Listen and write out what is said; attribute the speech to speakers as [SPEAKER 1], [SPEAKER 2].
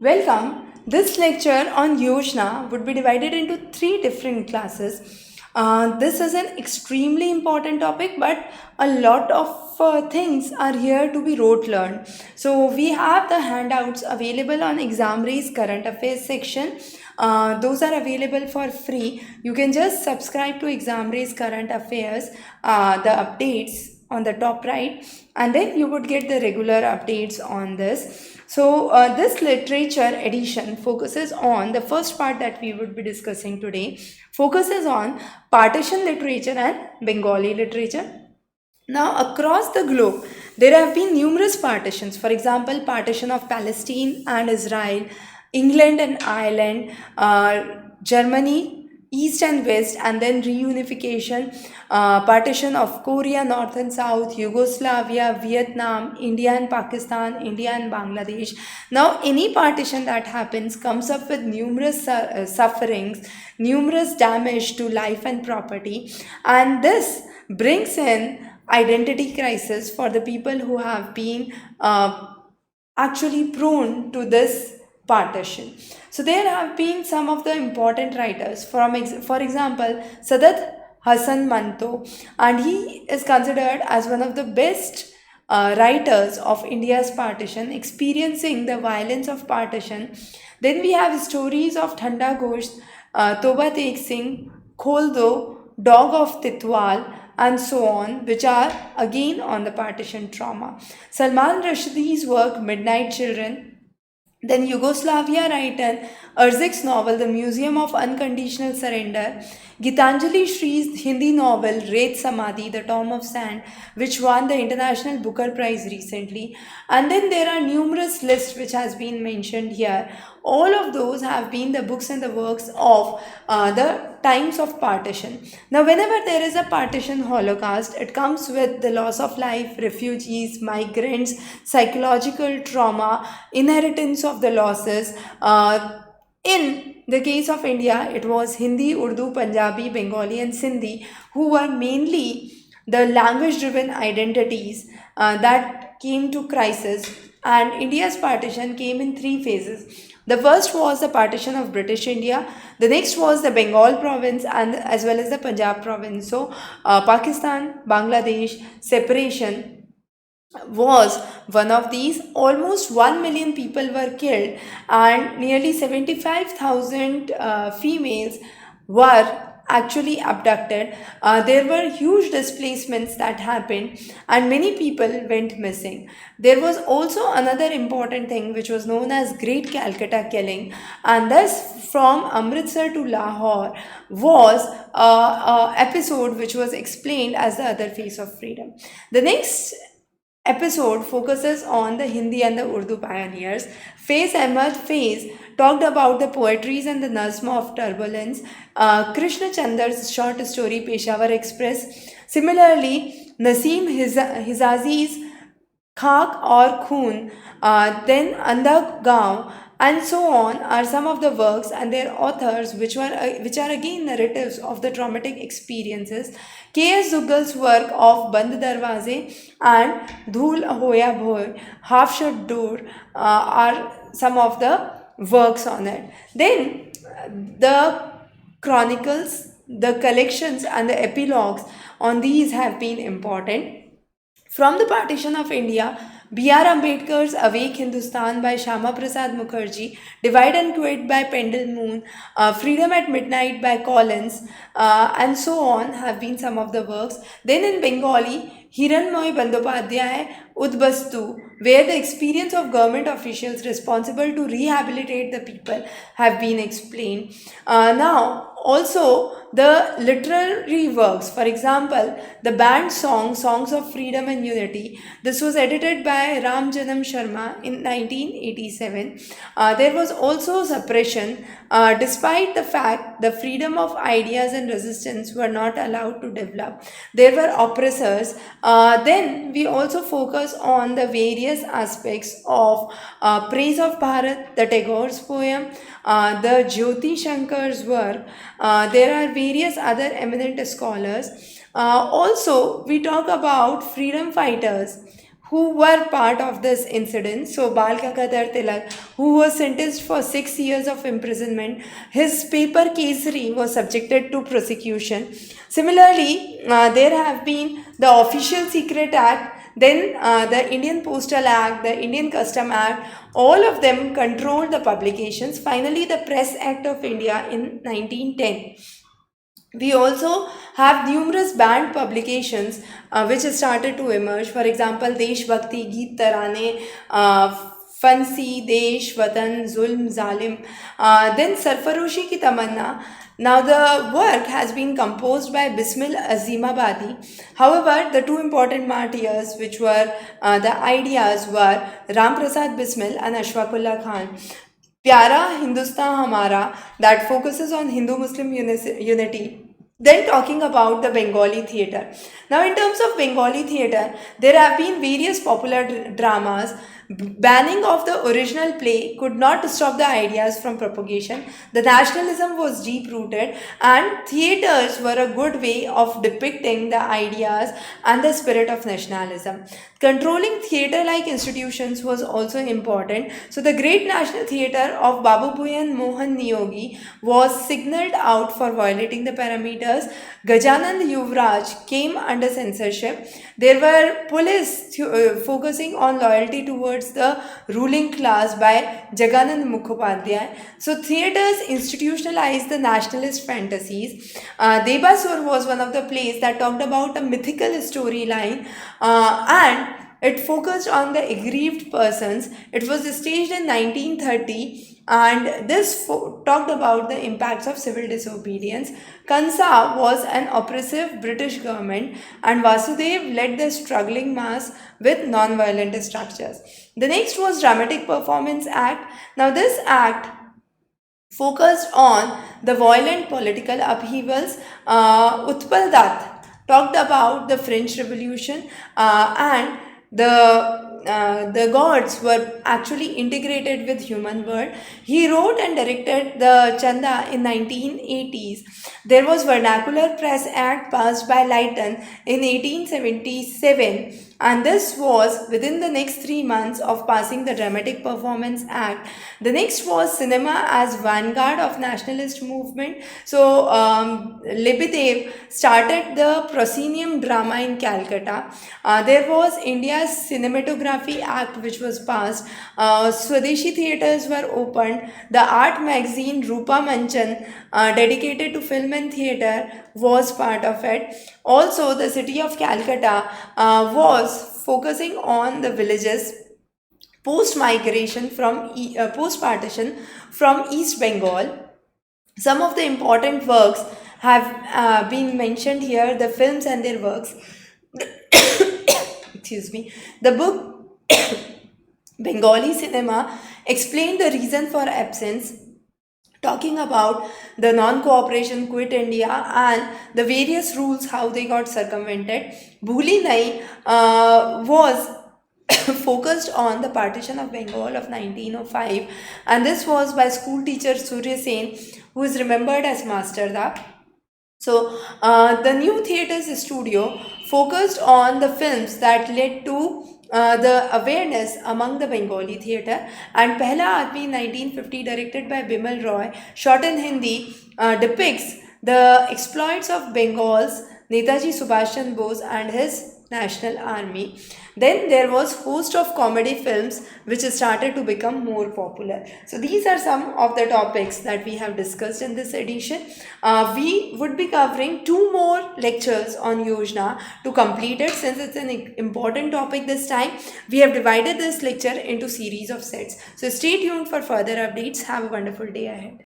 [SPEAKER 1] Welcome. This lecture on Yojana would be divided into three different classes. This is an extremely important topic, but a lot of things are here to be rote learned. So we have the handouts available on Exam current affairs section. Those are available for free. You can just subscribe to Exam current affairs, the updates on the top right, and then you would get the regular updates on this. So this literature edition focuses on the first part that we would be discussing today, focuses on partition literature and Bengali literature. Now, across the globe, there have been numerous partitions. For example, partition of Palestine and Israel, England and Ireland, Germany, East and West, and then reunification, partition of Korea, North and South, Yugoslavia, Vietnam, India and Pakistan, India and Bangladesh. Now, any partition that happens comes up with numerous sufferings, numerous damage to life and property, and this brings in identity crisis for the people who have been actually prone to this partition. So there have been some of the important writers, for example, Sadat Hassan Manto, and he is considered as one of the best writers of India's partition, experiencing the violence of partition. Then we have stories of Thanda Ghosh, Toba Tek Singh, Kholdo, Dog of Titwal, and so on, which are again on the partition trauma. Salman Rushdie's work, Midnight Children, then Yugoslavia writer Erzik's novel The Museum of Unconditional Surrender, Gitanjali Shree's Hindi novel Ret Samadhi, The Tomb of Sand, which won the International Booker Prize recently, and then there are numerous lists which has been mentioned here. All of those have been the books and the works of the times of partition. Now, whenever there is a partition holocaust, it comes with the loss of life, refugees, migrants, psychological trauma, inheritance of the losses. In the case of India, it was Hindi, Urdu, Punjabi, Bengali, and Sindhi, who were mainly the language driven identities that came to crisis. And India's partition came in three phases. The first was the partition of British India, the next was the Bengal province, and as well as the Punjab province. So, Pakistan, Bangladesh separation was one of these. Almost 1 million people were killed, and nearly 75,000 females were actually abducted. There were huge displacements that happened, and many people went missing. There was also another important thing which was known as Great Calcutta Killing, and this from Amritsar to Lahore was a episode which was explained as the other face of freedom. The next episode focuses on the Hindi and the Urdu pioneers. Faiz Ahmad Faiz talked about the poetries and the nazm of turbulence. Krishna Chandar's short story Peshawar Express. Similarly, Naseem Hizazi's Khak or Khoon, then Andha Gaon, and so on are some of the works and their authors which are again narratives of the traumatic experiences. K.S. Duggal's work of Band Darwaze and Dhul Hoya Bhoy, Half Shut Door are some of the works on it. Then the chronicles, the collections, and the epilogues on these have been important. From the partition of India, B.R. Ambedkar's Awake Hindustan by Shama Prasad Mukherjee, Divide and Quit by Pendle Moon, Freedom at Midnight by Collins, and so on have been some of the works. Then in Bengali, Hiranmoy Bandyopadhyay, Udbastu, where the experience of government officials responsible to rehabilitate the people have been explained. Now, also the literary works, for example, the band song Songs of Freedom and Unity. This was edited by Ram Janam Sharma in 1987. There was also suppression, despite the fact the freedom of ideas and resistance were not allowed to develop. There were oppressors. Then we also focus on the various aspects of Praise of Bharat, the Tagore's poem, the Jyoti Shankar's work. There are various other eminent scholars. Also, we talk about freedom fighters who were part of this incident. So Bal Gangadhar Tilak, who was sentenced for 6 years of imprisonment, his paper Kesari was subjected to prosecution. Similarly, there have been the Official Secret Act, then the Indian Postal Act, the Indian Custom Act, all of them controlled the publications. Finally, the Press Act of India in 1910. We also have numerous banned publications which started to emerge. For example, Desh Bhakti, Geet Tarane, Fansi, Desh, Watan, Zulm, Zalim. Then Sarfaroshi Ki Tamanna. Now the work has been composed by Bismil Azimabadi. However, the two important martyrs which were the ideas were Ram Prasad Bismil and Ashfaqullah Khan. Pyara Hindustan Hamara, that focuses on Hindu-Muslim unity. Then talking about the Bengali theatre. Now in terms of Bengali theatre, there have been various popular dramas. Banning of the original play could not stop the ideas from propagation. The nationalism was deep rooted, and theatres were a good way of depicting the ideas and the spirit of nationalism. Controlling theatre like institutions was also important. So, the great national theatre of Babu Bhuyan Mohan Niyogi was signaled out for violating the parameters. Gajanand Yuvraj came under censorship. There were police focusing on loyalty towards the ruling class by Jaganand Mukhopadhyay. So theatres institutionalized the nationalist fantasies. Debasur was one of the plays that talked about a mythical storyline and it focused on the aggrieved persons. It was staged in 1930 and this talked about the impacts of civil disobedience. Kansa was an oppressive British government and Vasudev led the struggling mass with non-violent structures. The next was Dramatic Performance Act. Now this act focused on the violent political upheavals. Utpal Dutt talked about the French Revolution and the gods were actually integrated with human world. He wrote and directed the Chanda in 1980s. There was Vernacular Press Act passed by Lytton in 1877 and this was within the next 3 months of passing the Dramatic Performance Act. The next was cinema as vanguard of nationalist movement. So Lebedev started the proscenium drama in Calcutta. There was India's Cinematography Act which was passed. Swadeshi theatres were opened. The art magazine Rupa Manchan dedicated to film and theatre was part of it. Also, the city of Calcutta was focusing on the villages post-migration from post-partition from East Bengal. Some of the important works have been mentioned here, the films and their works. Excuse me. The book Bengali Cinema explained the reason for absence, talking about the non-cooperation, quit India and the various rules, how they got circumvented. Bhuli Nai was focused on the partition of Bengal of 1905 and this was by school teacher Surya Sen, who is remembered as Master Da. So the New Theatres Studio focused on the films that led to the awareness among the Bengali theatre, and Pehla Aadmi 1950 directed by Bimal Roy, shot in Hindi, depicts the exploits of Bengal's Netaji Subhash Chandra Bose and his National Army. Then there was host of comedy films which started to become more popular. So these are some of the topics that we have discussed in this edition. We would be covering 2 more lectures on Yojana to complete it. Since it's an important topic this time, we have divided this lecture into series of sets. So stay tuned for further updates. Have a wonderful day ahead.